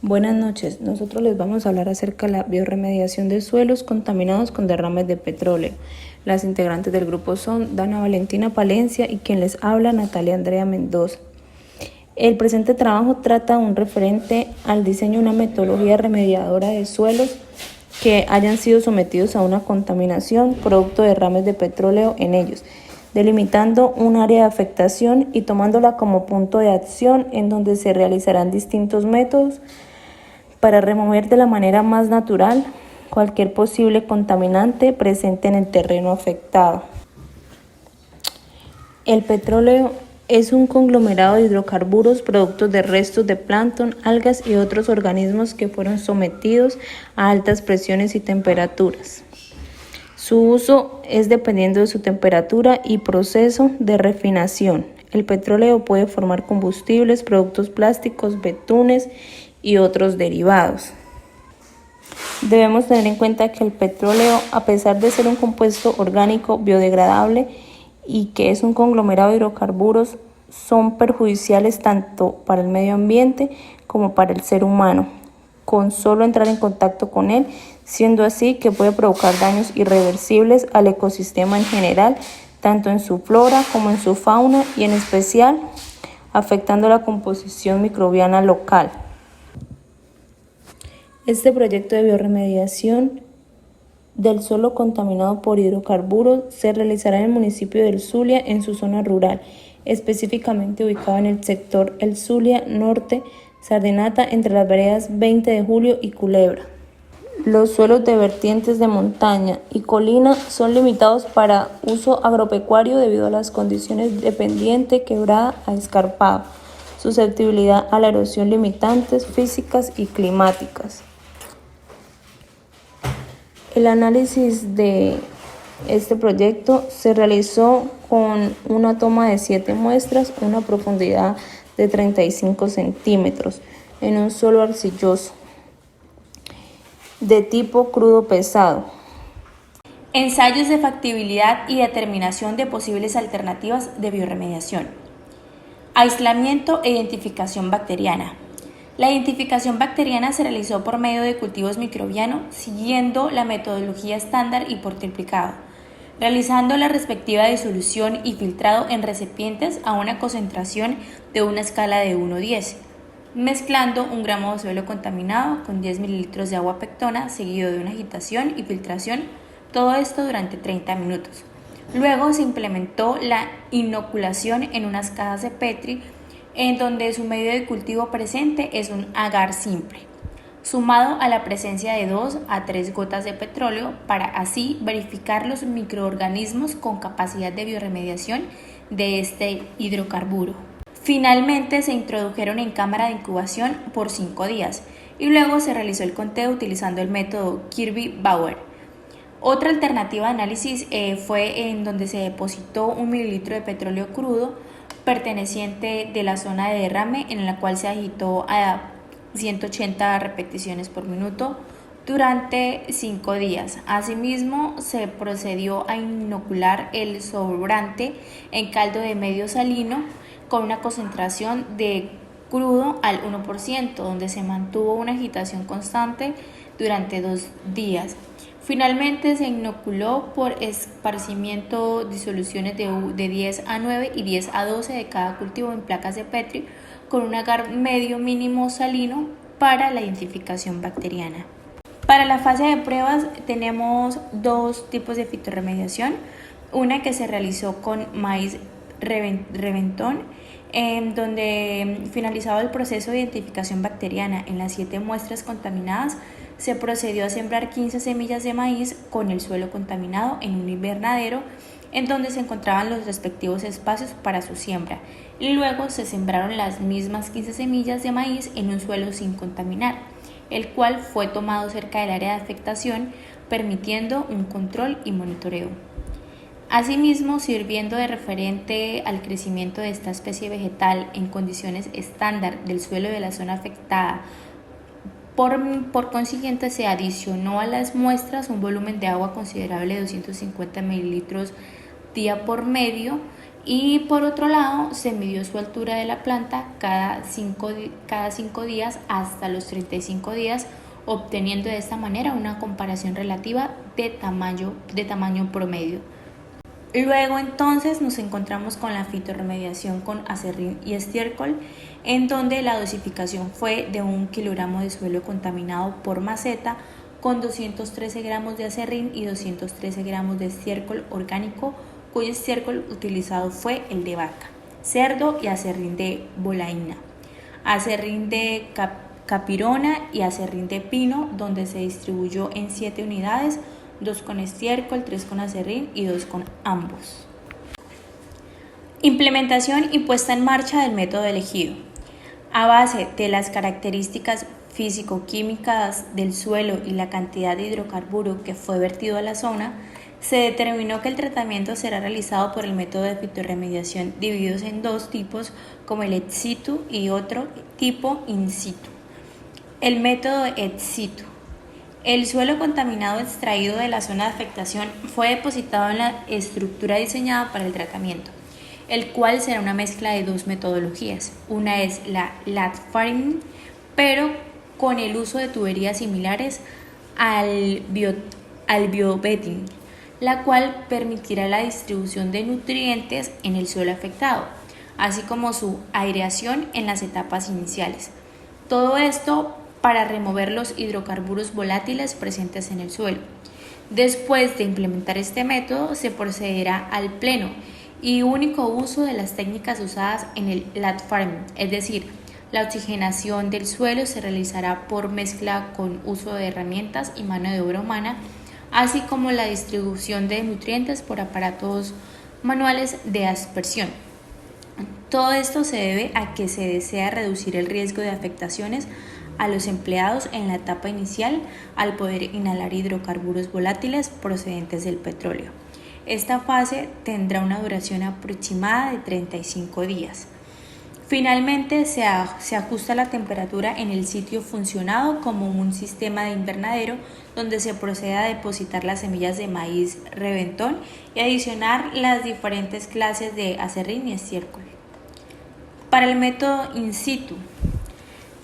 Buenas noches, nosotros les vamos a hablar acerca de la biorremediación de suelos contaminados con derrames de petróleo. Las integrantes del grupo son Dana Valentina Palencia y quien les habla, Natalia Andrea Mendoza. El presente trabajo trata un referente al diseño de una metodología remediadora de suelos que hayan sido sometidos a una contaminación producto de derrames de petróleo en ellos, delimitando un área de afectación y tomándola como punto de acción en donde se realizarán distintos métodos para remover de la manera más natural cualquier posible contaminante presente en el terreno afectado. El petróleo es un conglomerado de hidrocarburos productos de restos de plancton, algas y otros organismos que fueron sometidos a altas presiones y temperaturas. Su uso es dependiendo de su temperatura y proceso de refinación. El petróleo puede formar combustibles, productos plásticos, betunes y otros derivados. Debemos tener en cuenta que el petróleo, a pesar de ser un compuesto orgánico biodegradable y que es un conglomerado de hidrocarburos, son perjudiciales tanto para el medio ambiente como para el ser humano, con solo entrar en contacto con él, siendo así que puede provocar daños irreversibles al ecosistema en general, tanto en su flora como en su fauna y en especial afectando la composición microbiana local. Este proyecto de biorremediación del suelo contaminado por hidrocarburos se realizará en el municipio del Zulia, en su zona rural, específicamente ubicado en el sector El Zulia Norte, Sardinata, entre las veredas 20 de Julio y Culebra. Los suelos de vertientes de montaña y colina son limitados para uso agropecuario debido a las condiciones de pendiente, quebrada a escarpado, susceptibilidad a la erosión, limitantes físicas y climáticas. El análisis de este proyecto se realizó con una toma de 7 muestras, una profundidad de 35 centímetros, en un suelo arcilloso, de tipo crudo pesado. Ensayos de factibilidad y determinación de posibles alternativas de biorremediación. Aislamiento e identificación bacteriana. La identificación bacteriana se realizó por medio de cultivos microbianos siguiendo la metodología estándar y por triplicado, realizando la respectiva disolución y filtrado en recipientes a una concentración de una escala de 1:10, mezclando 1 gramo de suelo contaminado con 10 mililitros de agua pectona seguido de una agitación y filtración, todo esto durante 30 minutos. Luego se implementó la inoculación en unas cajas de Petri en donde su medio de cultivo presente es un agar simple, sumado a la presencia de 2 a 3 gotas de petróleo para así verificar los microorganismos con capacidad de biorremediación de este hidrocarburo. Finalmente se introdujeron en cámara de incubación por 5 días y luego se realizó el conteo utilizando el método Kirby-Bauer. Otra alternativa de análisis fue en donde se depositó 1 mililitro de petróleo crudo perteneciente de la zona de derrame en la cual se agitó a 180 repeticiones por minuto durante 5 días. Asimismo, se procedió a inocular el sobrante en caldo de medio salino con una concentración de crudo al 1%, donde se mantuvo una agitación constante durante 2 días. Finalmente se inoculó por esparcimiento disoluciones de 10 a 9 y 10 a 12 de cada cultivo en placas de Petri con un agar medio mínimo salino para la identificación bacteriana. Para la fase de pruebas tenemos 2 tipos de fitorremediación, una que se realizó con maíz reventón, en donde finalizado el proceso de identificación bacteriana en las 7 muestras contaminadas, se procedió a sembrar 15 semillas de maíz con el suelo contaminado en un invernadero en donde se encontraban los respectivos espacios para su siembra, y luego se sembraron las mismas 15 semillas de maíz en un suelo sin contaminar, el cual fue tomado cerca del área de afectación, permitiendo un control y monitoreo. Asimismo, sirviendo de referente al crecimiento de esta especie vegetal en condiciones estándar del suelo de la zona afectada, por consiguiente se adicionó a las muestras un volumen de agua considerable de 250 mililitros día por medio Y por otro lado, se midió su altura de la planta cada 5 días hasta los 35 días, obteniendo de esta manera una comparación relativa de tamaño promedio. Luego entonces nos encontramos con la fitorremediación con aserrín y estiércol, en donde la dosificación fue de 1 kilogramo de suelo contaminado por maceta con 213 gramos de aserrín y 213 gramos de estiércol orgánico, cuyo estiércol utilizado fue el de vaca, cerdo y aserrín de bolaína, aserrín de capirona y aserrín de pino, donde se distribuyó en 7 unidades, 2 con estiércol, 3 con aserrín y 2 con ambos. Implementación y puesta en marcha del método elegido. A base de las características físico-químicas del suelo y la cantidad de hidrocarburo que fue vertido a la zona, se determinó que el tratamiento será realizado por el método de fitorremediación divididos en 2 tipos, como el ex situ y otro tipo in situ. El método ex situ. El suelo contaminado extraído de la zona de afectación fue depositado en la estructura diseñada para el tratamiento, el cual será una mezcla de 2 metodologías. Una es la lat farming, pero con el uso de tuberías similares al biobedding, la cual permitirá la distribución de nutrientes en el suelo afectado, así como su aireación en las etapas iniciales. Todo esto para remover los hidrocarburos volátiles presentes en el suelo. Después de implementar este método, se procederá al pleno y único uso de las técnicas usadas en el lat farming, es decir, la oxigenación del suelo se realizará por mezcla con uso de herramientas y mano de obra humana, así como la distribución de nutrientes por aparatos manuales de aspersión. Todo esto se debe a que se desea reducir el riesgo de afectaciones a los empleados en la etapa inicial al poder inhalar hidrocarburos volátiles procedentes del petróleo. Esta fase tendrá una duración aproximada de 35 días. Finalmente, se ajusta la temperatura en el sitio funcionado como un sistema de invernadero, donde se procede a depositar las semillas de maíz reventón y adicionar las diferentes clases de aserrín y estiércol. Para el método in situ,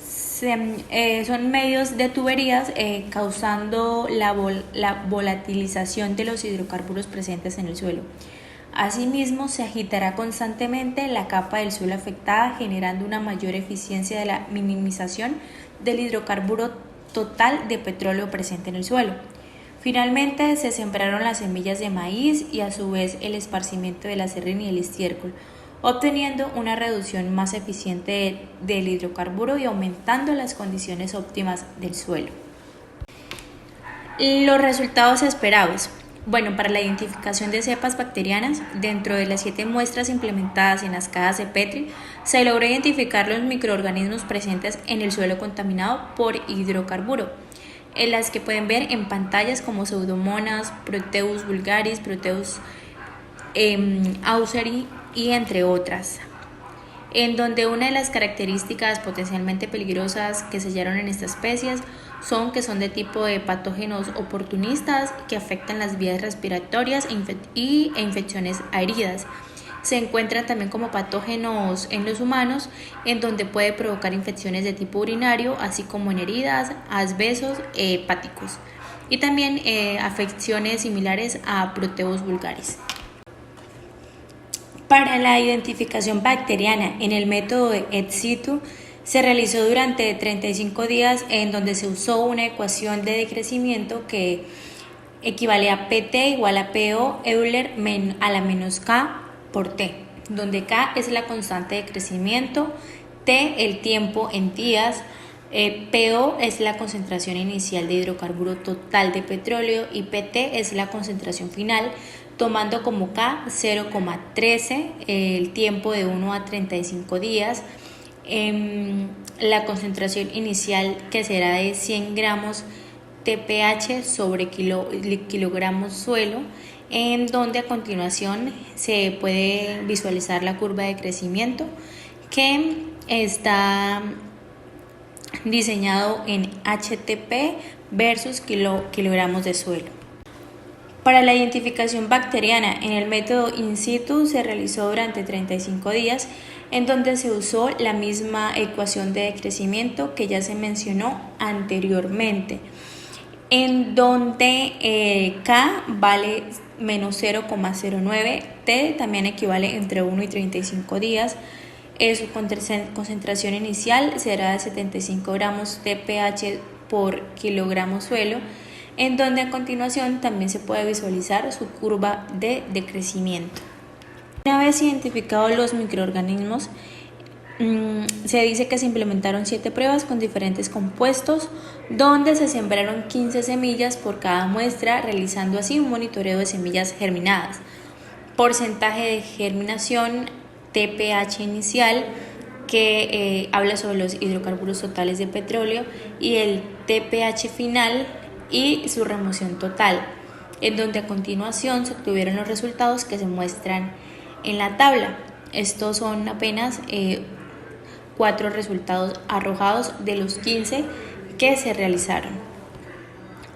son medios de tuberías causando la volatilización de los hidrocarburos presentes en el suelo. Asimismo, se agitará constantemente la capa del suelo afectada, generando una mayor eficiencia de la minimización del hidrocarburo total de petróleo presente en el suelo. Finalmente, se sembraron las semillas de maíz y a su vez el esparcimiento del aserrín y el estiércol, obteniendo una reducción más eficiente del hidrocarburo y aumentando las condiciones óptimas del suelo. Los resultados esperados. Bueno, para la identificación de cepas bacterianas, dentro de las 7 muestras implementadas en las cajas de Petri, se logró identificar los microorganismos presentes en el suelo contaminado por hidrocarburo, en las que pueden ver en pantallas como Pseudomonas, Proteus vulgaris, Proteus auxeri y entre otras, en donde una de las características potencialmente peligrosas que se hallaron en estas especies son que son de tipo de patógenos oportunistas que afectan las vías respiratorias e infecciones aéreas. Se encuentran también como patógenos en los humanos, en donde puede provocar infecciones de tipo urinario, así como en heridas, asbesos hepáticos, y también afecciones similares a Proteus vulgaris. Para la identificación bacteriana en el método de ex situ, se realizó durante 35 días, en donde se usó una ecuación de decrecimiento que equivale a PT igual a PO Euler a la menos K por T, donde K es la constante de crecimiento, T el tiempo en días, PO es la concentración inicial de hidrocarburo total de petróleo y PT es la concentración final, tomando como K 0,13 el tiempo de 1 a 35 días, la concentración inicial que será de 100 gramos TPH sobre kilogramos suelo, en donde a continuación se puede visualizar la curva de crecimiento que está diseñado en HTP versus kilogramos de suelo. Para la identificación bacteriana en el método in situ se realizó durante 35 días, en donde se usó la misma ecuación de decrecimiento que ya se mencionó anteriormente, en donde K vale menos 0,09, T también equivale entre 1 y 35 días, su concentración inicial será de 75 gramos de pH por kilogramo suelo, en donde a continuación también se puede visualizar su curva de decrecimiento. Una vez identificados los microorganismos, se dice que se implementaron 7 pruebas con diferentes compuestos, donde se sembraron 15 semillas por cada muestra, realizando así un monitoreo de semillas germinadas. Porcentaje de germinación, TPH inicial, que habla sobre los hidrocarburos totales de petróleo, y el TPH final y su remoción total, en donde a continuación se obtuvieron los resultados que se muestran en la tabla. Estos son apenas 4 resultados arrojados de los 15 que se realizaron.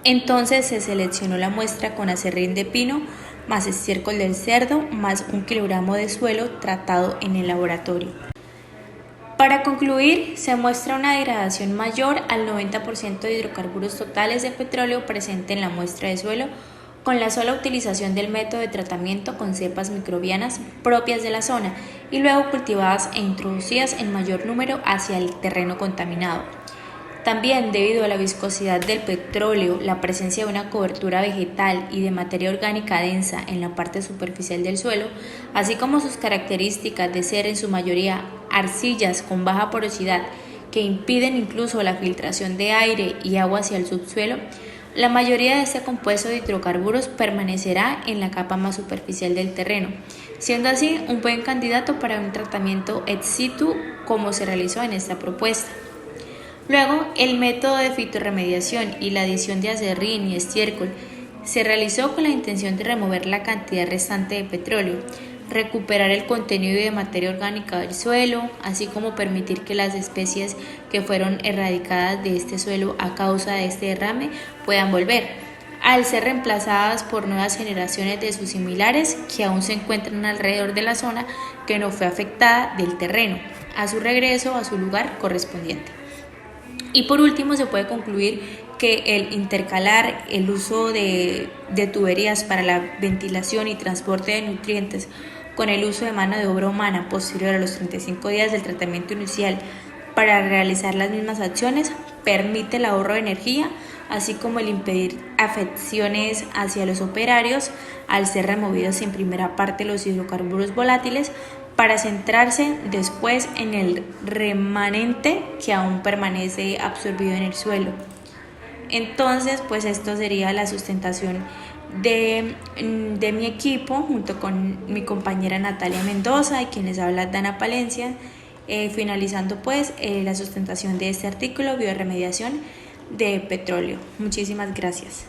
Entonces se seleccionó la muestra con aserrín de pino más estiércol del cerdo más 1 kilogramo de suelo tratado en el laboratorio. Para concluir, se muestra una degradación mayor al 90% de hidrocarburos totales de petróleo presente en la muestra de suelo con la sola utilización del método de tratamiento con cepas microbianas propias de la zona y luego cultivadas e introducidas en mayor número hacia el terreno contaminado. También, debido a la viscosidad del petróleo, la presencia de una cobertura vegetal y de materia orgánica densa en la parte superficial del suelo, así como sus características de ser en su mayoría arcillas con baja porosidad que impiden incluso la filtración de aire y agua hacia el subsuelo, la mayoría de este compuesto de hidrocarburos permanecerá en la capa más superficial del terreno, siendo así un buen candidato para un tratamiento ex situ como se realizó en esta propuesta. Luego, el método de fitorremediación y la adición de aserrín y estiércol se realizó con la intención de remover la cantidad restante de petróleo, recuperar el contenido de materia orgánica del suelo, así como permitir que las especies que fueron erradicadas de este suelo a causa de este derrame puedan volver, al ser reemplazadas por nuevas generaciones de sus similares que aún se encuentran alrededor de la zona que no fue afectada del terreno, a su regreso a su lugar correspondiente. Y por último, se puede concluir que el intercalar el uso de tuberías para la ventilación y transporte de nutrientes con el uso de mano de obra humana posterior a los 35 días del tratamiento inicial para realizar las mismas acciones permite el ahorro de energía, así como el impedir afecciones hacia los operarios al ser removidos en primera parte los hidrocarburos volátiles para centrarse después en el remanente que aún permanece absorbido en el suelo. Entonces, pues esto sería la sustentación de mi equipo junto con mi compañera Natalia Mendoza y quien les habla Dana Palencia, finalizando pues la sustentación de este artículo, biorremediación de petróleo. Muchísimas gracias.